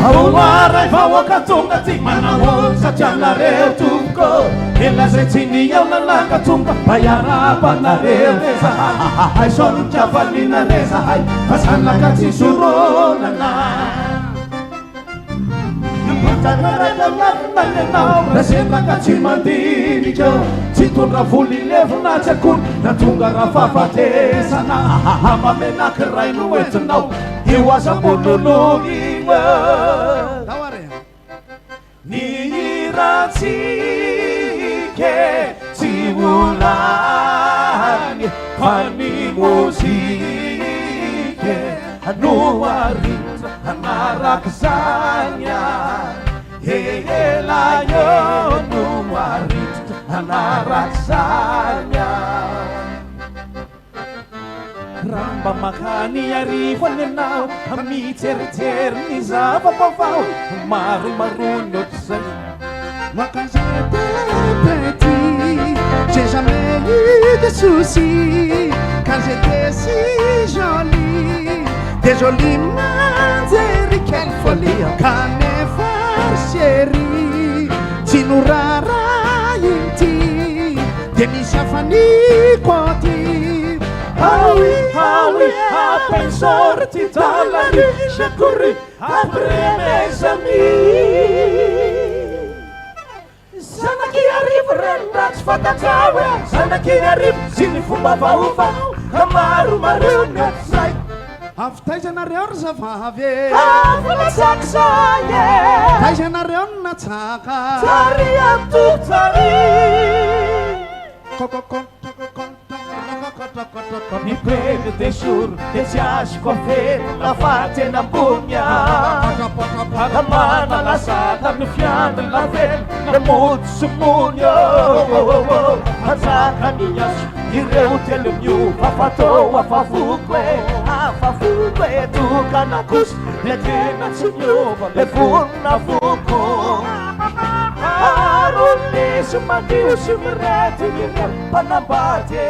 Aoaray vahoakatonga ty manao satrianareo tompoko elazay tsy niao nalaka tomba mba iarapanareo rezahay sonotravaliana rezahay fa zanaka tsy soronana tanaradanao rasenaka tsy mandinika tsy tondra voly levinatsy akony na tonga raha fahafatesana amamenaky ray no entinao io aza-bolologina ny iratsike tsy volany fa ny mozike no aritra anaraky zanya elayo no aritra anaraky zanya ramba makany arivony anao amitserijery ny zava-pavao maromarony ohatr'izay Quand j'étais petit, j'ai jamais eu de soucis. Quand j'étais si jolie, des jolies mains et quelle folie. Quand les frères chéris, tu nous rarainti, des michafani quanti. Ah oui, après sorti dans la rue, j'ai couru après mes amis. Zanaky arivo renona tsy fantatao e zanaky arivo sy ny fomba vaovao ka maromareo ny ohatr'izay avy taizanareo ry zavavy afalatsaky zay e taizanareo ny natsaka tsary amtoko tsary ny bebe de jour de tsy azoko afeny lafa tena ambony ka manalasata ny fiandry lavely na mody somony azaka ny azo ireo telo miova fatao afavoko e tokana kosa le tena tsy miova le vonona voko aronisy mandio sy mirety ireo mpanambady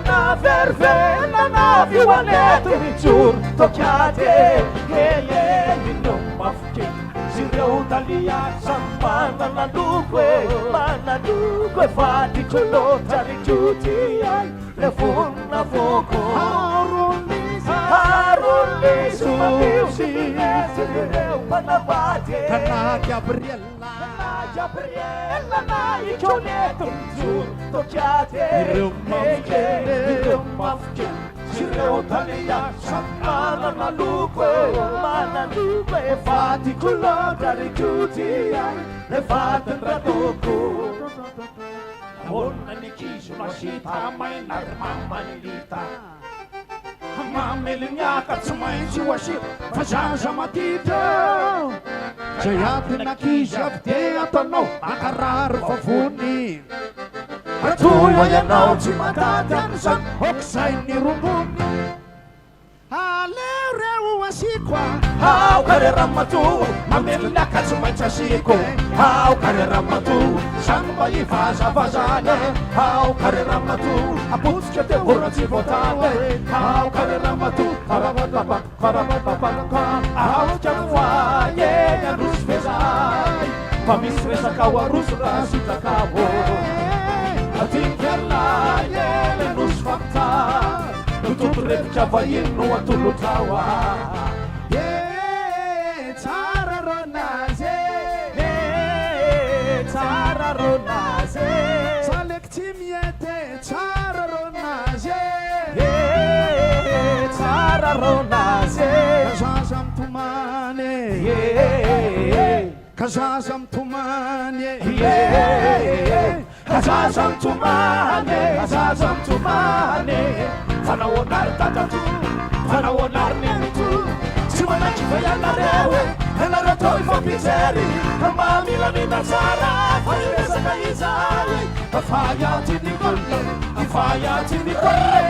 na vervena na vioaneto mijoro tokiady minao mafoke sy ireo dalia samy mananaloko e vadikolotra rikoty ay le vonona voko aronisy mandio sy mirety ireo mpanambady Kana Gabriella na ikoneto mijoro tokiady ireo mafoke sy ireo dalia samy mananaloko e vadikolotra rikoty ay le vadin-dradoko ahoana ny kizo masita mainary mamanilita mamely miaka tsy maintsy oasita fa zaza matitra zay atynakizy avy de ataonao makarary vavony atoa ianao tsy mandady am'zany okizay ny rongony aleo reo asikoa aokare ramatoa mamely miaka tsy maintsy asiko aokare ramatoa samy mba ivazavazany aokare ramatoa apotsika te voratsy voatany aokare ramatoa farapapapapapapapaka aotsika voaye androsy vezay fa misy resakao aroso raha sitakao atinkerlaye lenosy famitary nototo revitra vahiny no atolotraoa tsara ronazy tsara ronazy saleky tsy miety tsara ronazy tsara ronazy kazaza mitomany kazaza mitomany kazaza mitomany kazaza mitomany fanaonary tatato fanaonary nenito tsy manaky fa ianareo ianareo tao ifampijery mamilamina tsara fa iresaka izay fayatiny kolle fayatiny kolle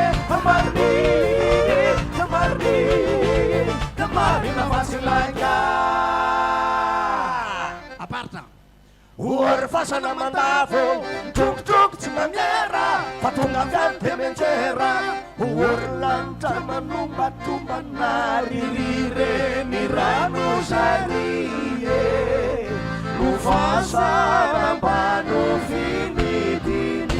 tamarina fasilaka aparta or fasana mandavo trokotroko tsy maniera fa tonga avy any de menjera orlanitra manombatombanà ririre ny rano zarie no fahasamambano finidiny